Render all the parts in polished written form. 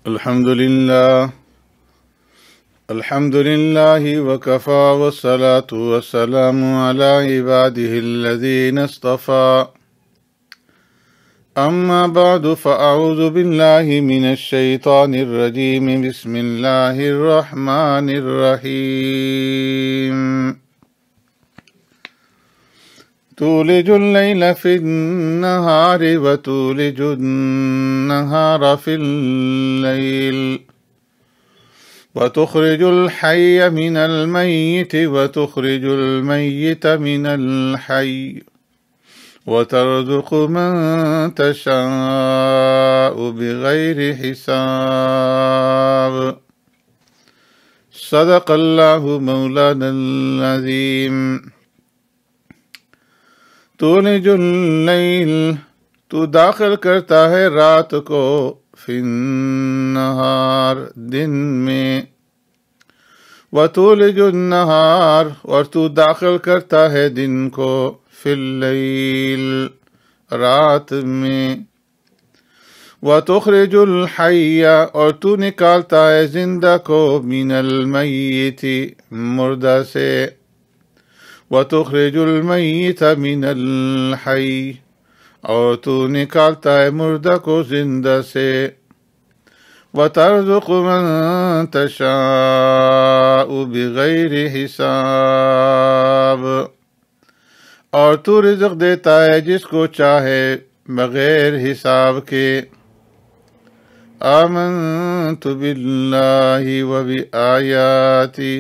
الحمد لله وكفى والصلاة والسلام على عباده الذين اصطفى أما بعد فأعوذ بالله من الشيطان الرجيم بسم الله الرحمن الرحيم تولج الليل في النهار وتولج النهار في الليل وتخرج الحي من الميت وتخرج الميت من الحي وترزق من تشاء بغير حساب صدق الله مولانا العظيم. تولج اللیل، تو داخل کرتا ہے رات کو، فی النہار، دن میں، وتولج النہار، اور تو داخل کرتا ہے دن کو، فی اللیل، رات میں، وتخرج الحی، اور تو نکالتا ہے زندہ کو، من المیت، مردہ سے، وتخرج المیت من الحی، اور تو نکالتا ہے مردہ کو زندہ سے، وترزق من تشاء بغیر حساب، اور تو رزق دیتا ہے جس کو چاہے بغیر حساب کے۔ آمنت باللہ وبآیاتہ۔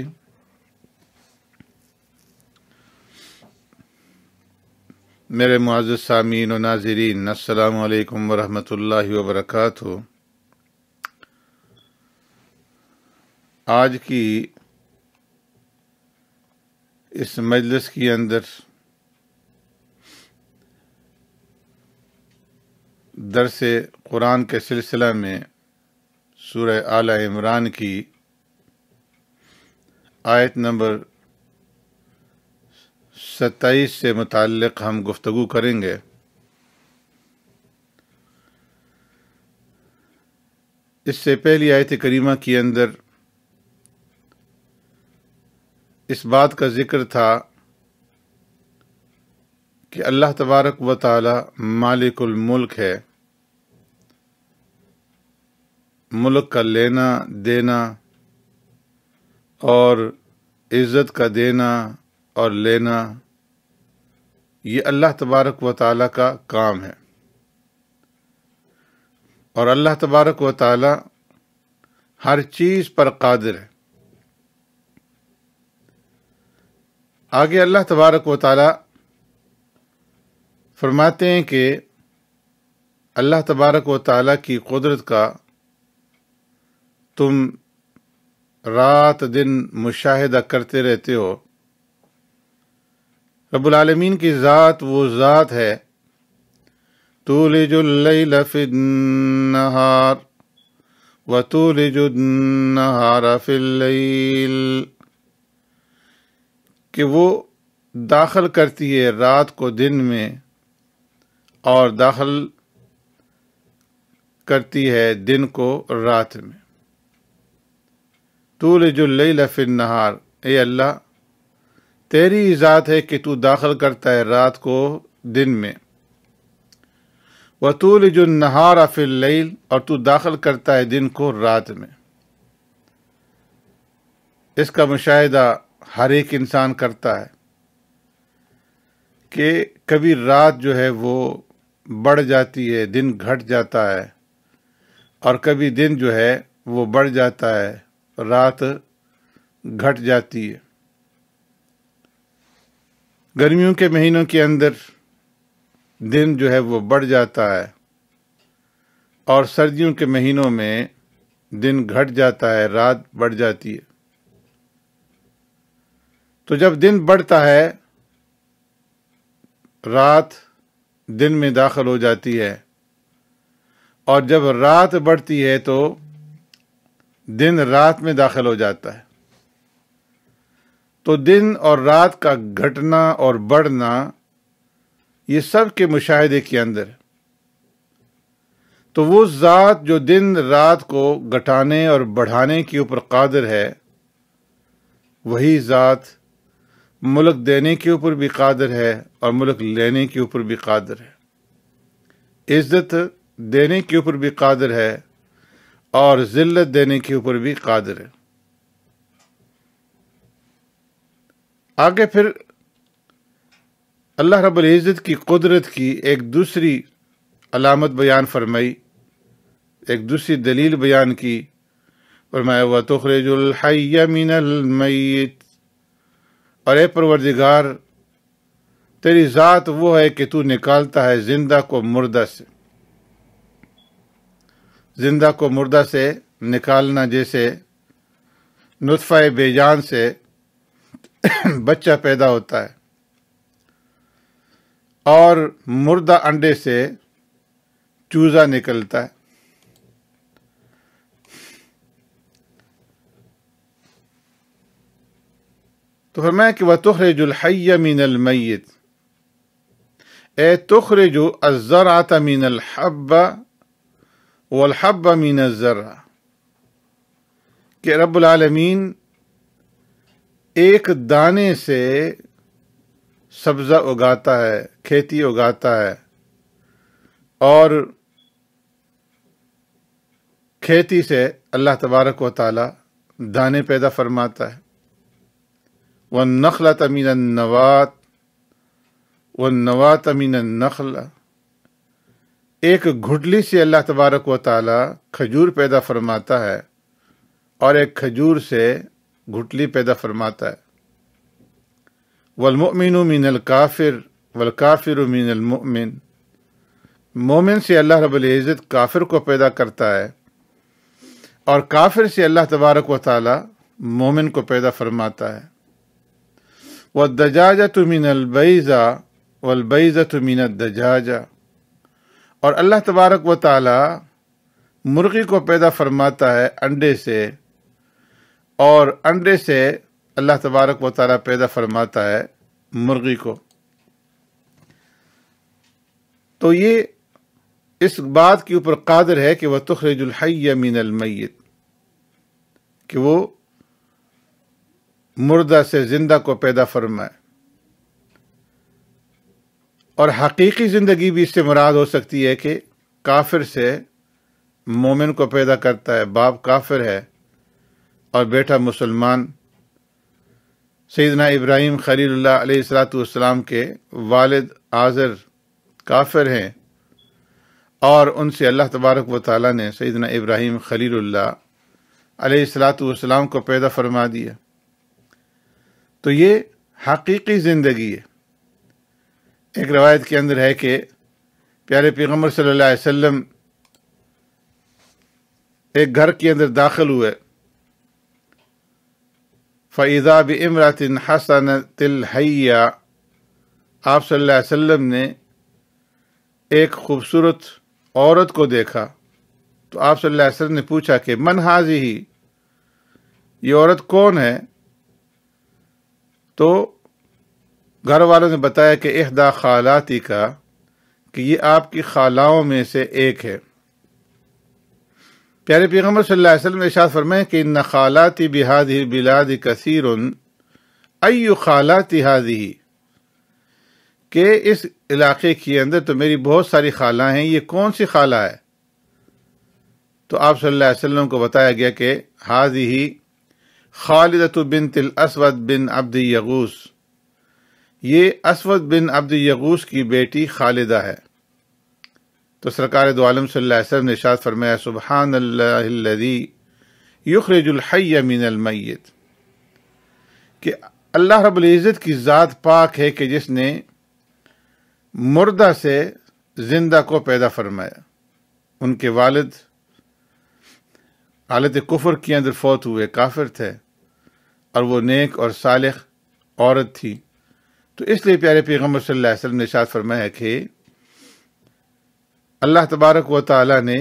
میرے معزز سامعین و ناظرین، السلام علیکم ورحمۃ اللہ وبرکاتہ۔ آج کی اس مجلس کے اندر درس قرآن کے سلسلہ میں سورہ آل عمران کی آیت نمبر 27 سے متعلق ہم گفتگو کریں گے۔ اس سے پہلی آیت کریمہ کے اندر اس بات کا ذکر تھا کہ اللہ تبارک و تعالی مالک الملک ہے، ملک کا لینا دینا اور عزت کا دینا اور لینا، یہ اللہ تبارک و تعالی کا کام ہے، اور اللہ تبارک و تعالی ہر چیز پر قادر ہے۔ آگے اللہ تبارک و تعالی فرماتے ہیں کہ اللہ تبارک و تعالی کی قدرت کا تم رات دن مشاہدہ کرتے رہتے ہو۔ رب العالمین کی ذات وہ ذات ہے، تولج اللیل فی النہار وتولج النہار فی اللیل، کہ وہ داخل کرتی ہے رات کو دن میں اور داخل کرتی ہے دن کو رات میں۔ تولج اللیل فی النہار، اے اللہ تیری ذات ہے کہ تو داخل کرتا ہے رات کو دن میں، وتولج النہار فی اللیل، اور تو داخل کرتا ہے دن کو رات میں۔ اس کا مشاہدہ ہر ایک انسان کرتا ہے کہ کبھی رات جو ہے وہ بڑھ جاتی ہے، دن گھٹ جاتا ہے، اور کبھی دن جو ہے وہ بڑھ جاتا ہے، رات گھٹ جاتی ہے۔ گرمیوں کے مہینوں کے اندر دن جو ہے وہ بڑھ جاتا ہے، اور سردیوں کے مہینوں میں دن گھٹ جاتا ہے، رات بڑھ جاتی ہے۔ تو جب دن بڑھتا ہے، رات دن میں داخل ہو جاتی ہے، اور جب رات بڑھتی ہے تو دن رات میں داخل ہو جاتا ہے۔ تو دن اور رات کا گھٹنا اور بڑھنا یہ سب کے مشاہدے کے اندر، تو وہ ذات جو دن رات کو گھٹانے اور بڑھانے کے اوپر قادر ہے، وہی ذات ملک دینے کے اوپر بھی قادر ہے اور ملک لینے کے اوپر بھی قادر ہے، عزت دینے کے اوپر بھی قادر ہے اور ذلت دینے کے اوپر بھی قادر ہے۔ آگے پھر اللہ رب العزت کی قدرت کی ایک دوسری علامت بیان فرمائی، ایک دوسری دلیل بیان کی، فرمایا وَتُخْرِجُ الْحَيَّ مِنَ الْمَيِّتِ، اور اے پروردگار تیری ذات وہ ہے کہ تو نکالتا ہے زندہ کو مردہ سے۔ زندہ کو مردہ سے نکالنا جیسے نطفہ بے جان سے بچہ پیدا ہوتا ہے اور مردہ انڈے سے چوزا نکلتا ہے، تو فرمایا کہ وَتُخْرِجُ الْحَيَّ مِنَ الْمَيِّتِ، اے تخرج الزرعة من الحب والحب من الزرع، کہ رب العالمین ایک دانے سے سبزہ اگاتا ہے، کھیتی اگاتا ہے، اور کھیتی سے اللہ تبارک و تعالی دانے پیدا فرماتا ہے۔ وَالنَّخْلَةَ مِنَ النَّوَاةِ وَالنَّوَاةَ مِنَ النَّخْلَ، ایک گھٹلی سے اللہ تبارک و تعالی کھجور پیدا فرماتا ہے اور ایک کھجور سے گھٹلی پیدا فرماتا ہے۔ وَالْمُؤْمِنُ مِنَ الْكَافِرِ وَالْكَافِرُ مِنَ الْمُؤْمِنِ، مومن سے اللہ رب العزت کافر کو پیدا کرتا ہے اور کافر سے اللہ تبارک و تعالی مومن کو پیدا فرماتا ہے۔ وَالدَّجَاجَةُ مِنَ الْبَيْضَةِ وَالْبَيْضَةُ مِنَ الدَّجَاجَةِ، اور اللہ تبارک و تعالی مرغی کو پیدا فرماتا ہے انڈے سے، اور انڈے سے اللہ تبارک و تعالی پیدا فرماتا ہے مرغی کو۔ تو یہ اس بات کے اوپر قادر ہے کہ وہ تخرج الحی من المیت، کہ وہ مردہ سے زندہ کو پیدا فرمائے، اور حقیقی زندگی بھی اس سے مراد ہو سکتی ہے کہ کافر سے مومن کو پیدا کرتا ہے، باپ کافر ہے اور بیٹا مسلمان۔ سیدنا ابراہیم خلیل اللہ علیہ السلام کے والد آزر کافر ہیں، اور ان سے اللہ تبارک و تعالیٰ نے سیدنا ابراہیم خلیل اللہ علیہ السلام کو پیدا فرما دیا۔ تو یہ حقیقی زندگی ہے۔ ایک روایت کے اندر ہے کہ پیارے پیغمبر صلی اللہ علیہ وسلم ایک گھر کے اندر داخل ہوئے، فَإِذَا بِإِمْرَةٍ حَسَنَةِ الْحَيَّةِ، آپ صلی اللہ علیہ وسلم نے ایک خوبصورت عورت کو دیکھا، تو آپ صلی اللہ علیہ وسلم نے پوچھا کہ من هذه، یہ عورت کون ہے؟ تو گھر والوں نے بتایا کہ احدی خالاتی کا، کہ یہ آپ کی خالاؤں میں سے ایک ہے۔ پیارے پیغمبر صلی اللہ علیہ وسلم نے ارشاد فرمایا کہ ان خالاتی بهذه البلاد کثیر، ای خالاتی هذه، کہ اس علاقے کے اندر تو میری بہت ساری خالہ ہیں، یہ کون سی خالہ ہے؟ تو آپ صلی اللہ علیہ وسلم کو بتایا گیا کہ هذه خالدۃ بنت الاسود بن عبد یغوث، یہ اسود بن عبد یغوث کی بیٹی خالدہ ہے۔ تو سرکار دو عالم صلی اللہ علیہ وسلم نے ارشاد فرمایا سبحان اللہ الذی یخرج الحی من المیت، کہ اللہ رب العزت کی ذات پاک ہے کہ جس نے مردہ سے زندہ کو پیدا فرمایا۔ ان کے والد حالت کفر کے اندر فوت ہوئے، کافر تھے، اور وہ نیک اور صالح عورت تھی، تو اس لیے پیارے پیغمبر صلی اللہ علیہ وسلم نے ارشاد فرمایا کہ اللہ تبارک و تعالی نے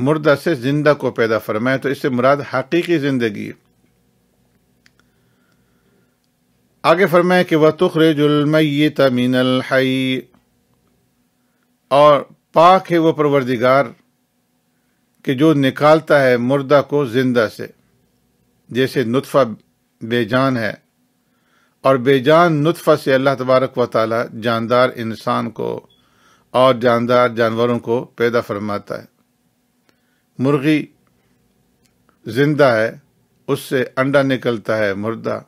مردہ سے زندہ کو پیدا فرمایا، تو اس سے مراد حقیقی زندگی ہے۔ آگے فرمایا کہ وَتُخْرِجُ الْمَيِّتَ مِنَ الْحَيِّ، اور پاک ہے وہ پروردگار کہ جو نکالتا ہے مردہ کو زندہ سے، جیسے نطفہ بے جان ہے اور بے جان نطفہ سے اللہ تبارک و تعالی جاندار انسان کو اور جاندار جانوروں کو پیدا فرماتا ہے۔ مرغی زندہ ہے، اس سے انڈا نکلتا ہے مردہ۔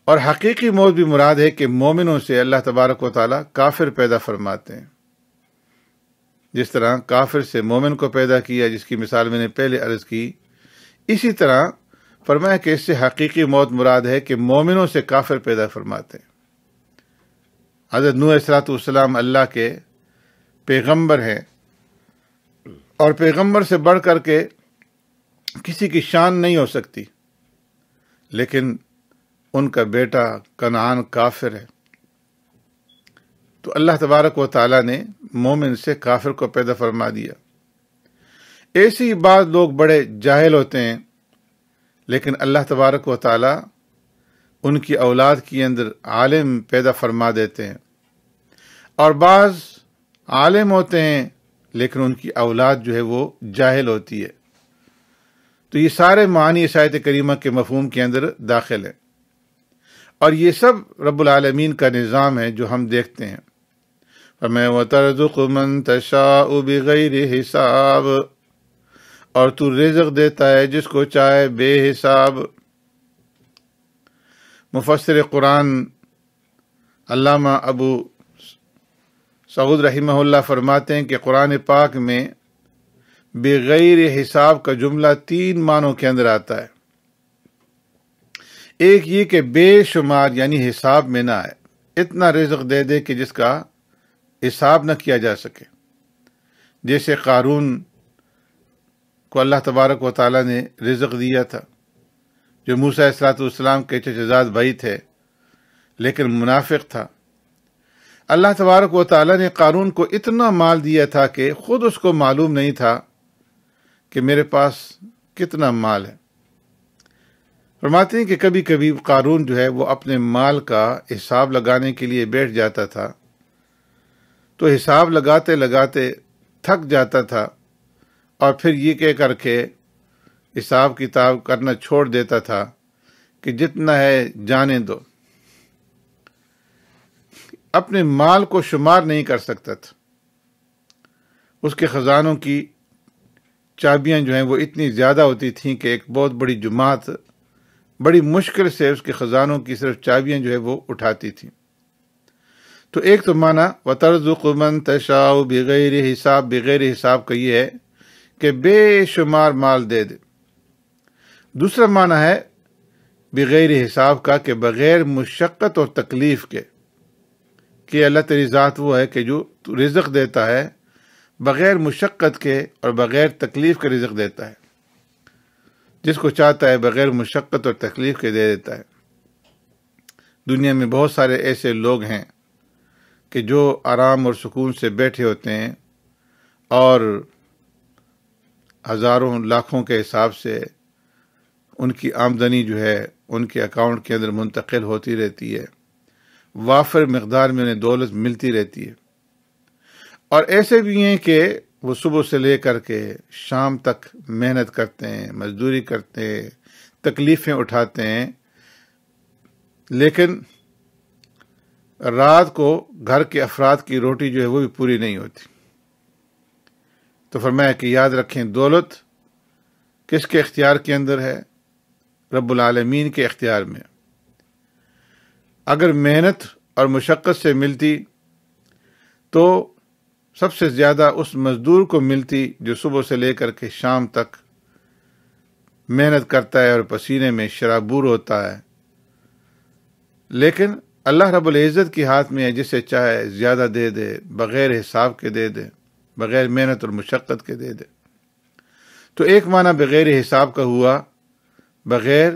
اور حقیقی موت بھی مراد ہے کہ مومنوں سے اللہ تبارک و تعالی کافر پیدا فرماتے ہیں۔ جس طرح کافر سے مومن کو پیدا کیا، جس کی مثال میں نے پہلے عرض کی، اسی طرح فرمایا کہ اس سے حقیقی موت مراد ہے کہ مومنوں سے کافر پیدا فرماتے ہیں۔ حضرت نوح علیہ السلام اللہ کے پیغمبر ہیں، اور پیغمبر سے بڑھ کر کے کسی کی شان نہیں ہو سکتی، لیکن ان کا بیٹا کنعان کافر ہے، تو اللہ تبارک و تعالیٰ نے مومن سے کافر کو پیدا فرما دیا۔ ایسے ہی بعض لوگ بڑے جاہل ہوتے ہیں، لیکن اللہ تبارک و تعالیٰ ان کی اولاد کے اندر عالم پیدا فرما دیتے ہیں، اور بعض عالم ہوتے ہیں لیکن ان کی اولاد جو ہے وہ جاہل ہوتی ہے۔ تو یہ سارے معنی اس آیت کریمہ کے مفہوم کے اندر داخل ہیں، اور یہ سب رب العالمین کا نظام ہے جو ہم دیکھتے ہیں۔ فَمَا وَتَرْزُقُ مَن تَشَاءُ بِغَيْرِ حساب، اور تو رزق دیتا ہے جس کو چاہے بے حساب۔ مفسر قرآن علامہ ابو سعود رحمہ اللہ فرماتے ہیں کہ قرآن پاک میں بغیر حساب کا جملہ 3 معنوں کے اندر آتا ہے۔ ایک یہ کہ بے شمار، یعنی حساب میں نہ آئے، اتنا رزق دے دے کہ جس کا حساب نہ کیا جا سکے، جیسے قارون کو اللہ تبارک و تعالیٰ نے رزق دیا تھا، جو موسیٰ علیہ السلام کے چچزاد بھائی تھے لیکن منافق تھا۔ اللہ تبارک و تعالیٰ نے قارون کو اتنا مال دیا تھا کہ خود اس کو معلوم نہیں تھا کہ میرے پاس کتنا مال ہے۔ فرماتے ہیں کہ کبھی کبھی قارون جو ہے وہ اپنے مال کا حساب لگانے کے لیے بیٹھ جاتا تھا، تو حساب لگاتے لگاتے تھک جاتا تھا، اور پھر یہ کہہ کر کے حساب کتاب کرنا چھوڑ دیتا تھا کہ جتنا ہے جانے دو۔ اپنے مال کو شمار نہیں کر سکتا تھا۔ اس کے خزانوں کی چابیاں جو ہیں وہ اتنی زیادہ ہوتی تھیں کہ ایک بہت بڑی جماعت بڑی مشکل سے اس کے خزانوں کی صرف چابیاں جو ہے وہ اٹھاتی تھیں۔ تو ایک تو معنی وَتَرْزُقُ مَن تَشَاءُ بِغَيْرِ حساب، بغیر حساب کا یہ ہے کہ بے شمار مال دے دے۔ دوسرا معنی ہے بغیر حساب کا کہ بغیر مشقت اور تکلیف کے، کہ اللہ تیری ذات وہ ہے کہ جو رزق دیتا ہے بغیر مشقت کے اور بغیر تکلیف کے رزق دیتا ہے، جس کو چاہتا ہے بغیر مشقت اور تکلیف کے دے دیتا ہے۔ دنیا میں بہت سارے ایسے لوگ ہیں کہ جو آرام اور سکون سے بیٹھے ہوتے ہیں اور ہزاروں لاکھوں کے حساب سے ان کی آمدنی جو ہے ان کے اکاؤنٹ کے اندر منتقل ہوتی رہتی ہے، وافر مقدار میں انہیں دولت ملتی رہتی ہے۔ اور ایسے بھی ہیں کہ وہ صبح سے لے کر کے شام تک محنت کرتے ہیں، مزدوری کرتے ہیں، تکلیفیں اٹھاتے ہیں، لیکن رات کو گھر کے افراد کی روٹی جو ہے وہ بھی پوری نہیں ہوتی۔ تو فرمایا کہ یاد رکھیں، دولت کس کے اختیار کے اندر ہے؟ رب العالمین کے اختیار میں۔ اگر محنت اور مشقت سے ملتی تو سب سے زیادہ اس مزدور کو ملتی جو صبح سے لے کر کے شام تک محنت کرتا ہے اور پسینے میں شرابور ہوتا ہے، لیکن اللہ رب العزت کے ہاتھ میں ہے، جسے چاہے زیادہ دے دے، بغیر حساب کے دے دے، بغیر محنت اور مشقت کے دے دے۔ تو ایک معنی بغیر حساب کا ہوا بغیر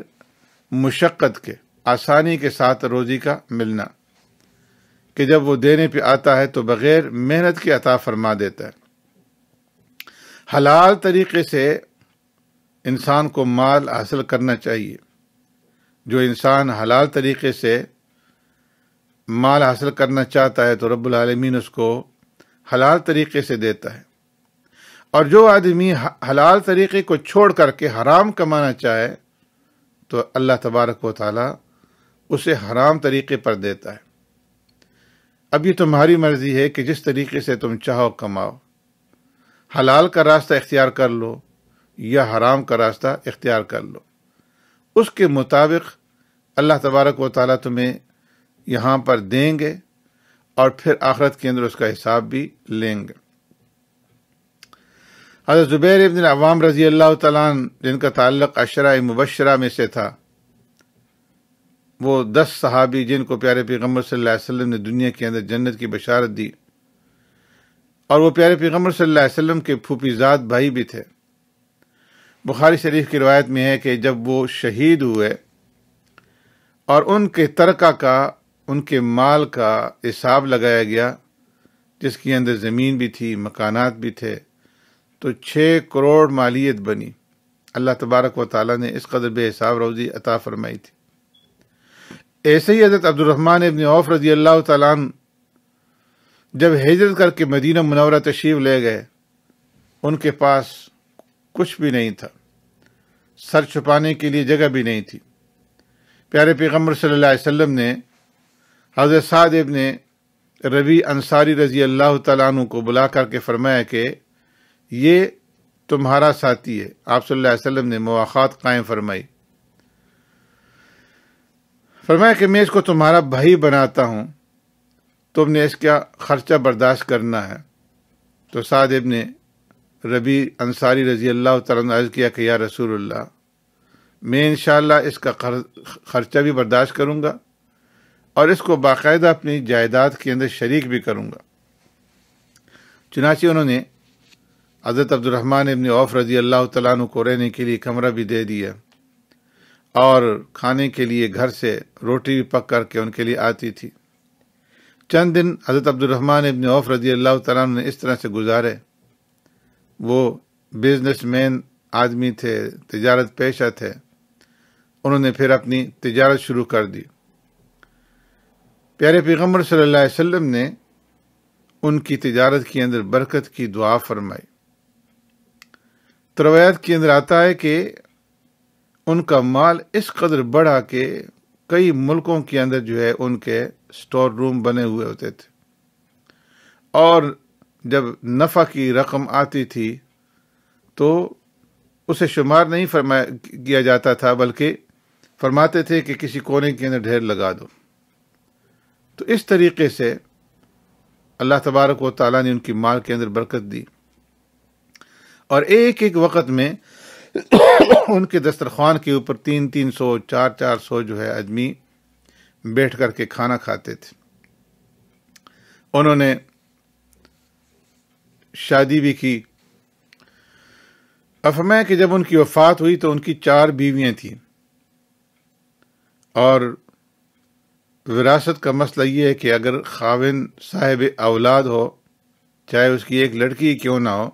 مشقت کے، آسانی کے ساتھ روزی کا ملنا، کہ جب وہ دینے پہ آتا ہے تو بغیر محنت کے عطا فرما دیتا ہے۔ حلال طریقے سے انسان کو مال حاصل کرنا چاہیے۔ جو انسان حلال طریقے سے مال حاصل کرنا چاہتا ہے تو رب العالمین اس کو حلال طریقے سے دیتا ہے، اور جو آدمی حلال طریقے کو چھوڑ کر کے حرام کمانا چاہے تو اللہ تبارک و تعالی اسے حرام طریقے پر دیتا ہے۔ اب یہ تمہاری مرضی ہے کہ جس طریقے سے تم چاہو کماؤ، حلال کا راستہ اختیار کر لو یا حرام کا راستہ اختیار کر لو، اس کے مطابق اللہ تبارک و تعالیٰ تمہیں یہاں پر دیں گے اور پھر آخرت کے اندر اس کا حساب بھی لیں گے۔ حضرت زبیر ابن العوام رضی اللہ تعالیٰ عنہ، جن کا تعلق عشرہ مبشرہ میں سے تھا، وہ 10 صحابی جن کو پیارے پیغمبر صلی اللہ علیہ وسلم نے دنیا کے اندر جنت کی بشارت دی، اور وہ پیارے پیغمبر صلی اللہ علیہ وسلم کے پھوپھی زاد بھائی بھی تھے۔ بخاری شریف کی روایت میں ہے کہ جب وہ شہید ہوئے اور ان کے ترکہ کا، ان کے مال کا حساب لگایا گیا، جس کے اندر زمین بھی تھی، مکانات بھی تھے، تو 6 کروڑ مالیت بنی۔ اللہ تبارک و تعالیٰ نے اس قدر بے حساب روزی عطا فرمائی تھی۔ ایسے ہی حضرت عبد الرحمن ابن عوف رضی اللہ تعالیٰ عنہ جب ہجرت کر کے مدینہ منورہ تشریف لے گئے، ان کے پاس کچھ بھی نہیں تھا، سر چھپانے کے لیے جگہ بھی نہیں تھی۔ پیارے پیغمبر صلی اللہ علیہ وسلم نے حضرت سعد ابن ربیع انصاری رضی اللہ تعالیٰ عنہ کو بلا کر کے فرمایا کہ یہ تمہارا ساتھی ہے۔ آپ صلی اللہ علیہ وسلم نے مواخات قائم فرمائی، فرمایا کہ میں اس کو تمہارا بھائی بناتا ہوں، تم نے اس کا خرچہ برداشت کرنا ہے۔ تو سعد ابن ربیع انصاری رضی اللہ تعالیٰ عنہ عرض کیا کہ یا رسول اللہ، میں انشاءاللہ اس کا خرچہ بھی برداشت کروں گا اور اس کو باقاعدہ اپنی جائیداد کے اندر شریک بھی کروں گا۔ چنانچہ انہوں نے حضرت عبد الرحمن ابن عوف رضی اللہ تعالیٰ عنہ کو رہنے کے لیے کمرہ بھی دے دیا، اور کھانے کے لیے گھر سے روٹی بھی پک کر کے ان کے لیے آتی تھی۔ چند دن حضرت عبد الرحمن ابن عوف رضی اللہ تعالیٰ عنہ نے اس طرح سے گزارے۔ وہ بزنس مین آدمی تھے، تجارت پیشہ تھے، انہوں نے پھر اپنی تجارت شروع کر دی۔ پیارے پیغمبر صلی اللہ علیہ وسلم نے ان کی تجارت کے اندر برکت کی دعا فرمائی۔ روایت کے اندر آتا ہے کہ ان کا مال اس قدر بڑھا کہ کئی ملکوں کے اندر جو ہے ان کے سٹور روم بنے ہوئے ہوتے تھے، اور جب نفع کی رقم آتی تھی تو اسے شمار نہیں کیا جاتا تھا، بلکہ فرماتے تھے کہ کسی کونے کے اندر ڈھیر لگا دو۔ تو اس طریقے سے اللہ تبارک و تعالیٰ نے ان کی مال کے اندر برکت دی، اور ایک ایک وقت میں ان کے دسترخوان کے اوپر 300 400 جو ہے آدمی بیٹھ کر کے کھانا کھاتے تھے۔ انہوں نے شادی بھی کی۔ اب فرمایا کہ جب ان کی وفات ہوئی تو ان کی 4 بیویاں تھیں، اور وراثت کا مسئلہ یہ ہے کہ اگر خاوند صاحب اولاد ہو، چاہے اس کی ایک لڑکی کیوں نہ ہو،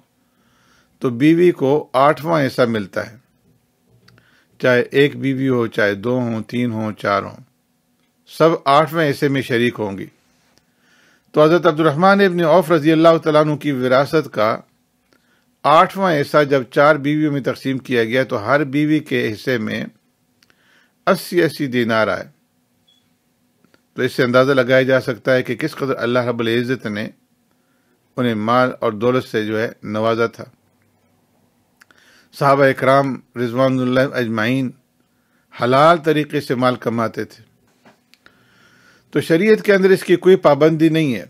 تو بیوی کو 8واں حصہ ملتا ہے، چاہے ایک بیوی ہو، چاہے 2 ہوں، 3 ہوں، 4 ہوں، سب 8ویں حصے میں شریک ہوں گی۔ تو حضرت عبد الرحمن ابن عوف رضی اللہ تعالیٰ عنہ کی وراثت کا 8واں حصہ جب 4 بیویوں میں تقسیم کیا گیا تو ہر بیوی کے حصے میں 80 دینار آئے۔ تو اس سے اندازہ لگایا جا سکتا ہے کہ کس قدر اللہ رب العزت نے انہیں مال اور دولت سے جو ہے نوازا تھا۔ صحابہ اکرام رضوان اللہ اجمعین حلال طریقے سے مال کماتے تھے، تو شریعت کے اندر اس کی کوئی پابندی نہیں ہے،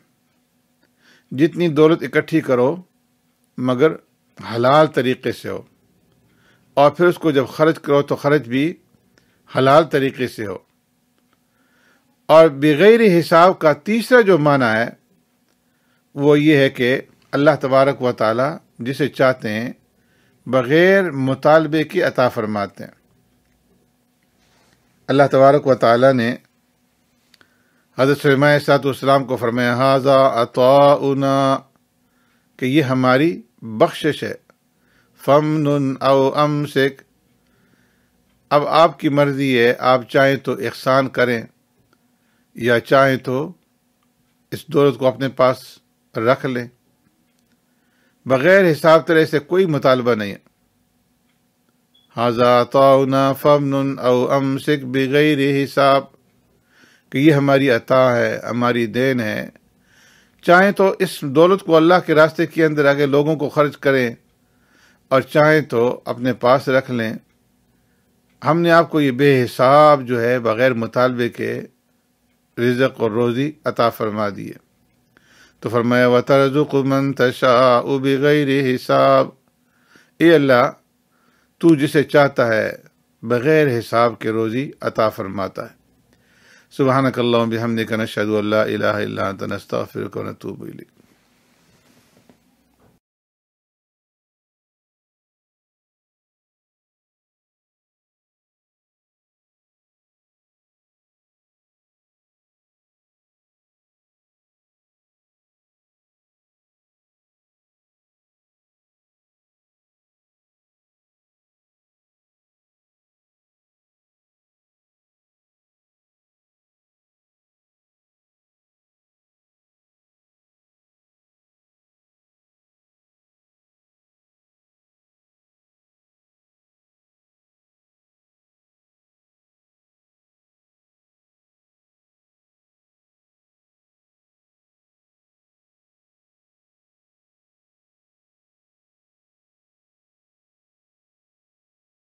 جتنی دولت اکٹھی کرو مگر حلال طریقے سے ہو، اور پھر اس کو جب خرچ کرو تو خرچ بھی حلال طریقے سے ہو۔ اور بغیر حساب کا تیسرا جو معنی ہے وہ یہ ہے کہ اللہ تبارک و تعالی جسے چاہتے ہیں بغیر مطالبے کی عطا فرماتے ہیں۔ اللہ تبارک و تعالی نے حضرت سلیمان علیہ السلام کو فرمایا ھذا عطاؤنا، کہ یہ ہماری بخشش ہے، فمنن او امسک، اب آپ کی مرضی ہے، آپ چاہیں تو احسان کریں یا چاہیں تو اس دولت کو اپنے پاس رکھ لیں۔ بغیر حساب تیرے سے کوئی مطالبہ نہیں ہے۔ ھذا عطاؤنا فمنن او امسک بغیر حساب، کہ یہ ہماری عطا ہے، ہماری دین ہے، چاہیں تو اس دولت کو اللہ کے راستے کے اندر آگے لوگوں کو خرچ کریں اور چاہیں تو اپنے پاس رکھ لیں۔ ہم نے آپ کو یہ بے حساب جو ہے بغیر مطالبے کے رزق اور روزی عطا فرما دی ہے۔ تو فرمایا وَتَرْزُقُ مَن تَشَاءُ بِغَيْرِ حساب، اے اللہ تو جسے چاہتا ہے بغیر حساب کے روزی عطا فرماتا ہے۔ سبحانک اللہم بحمدک نشہد ان لا الہ الا انت نستغفرک ونتوب الیک۔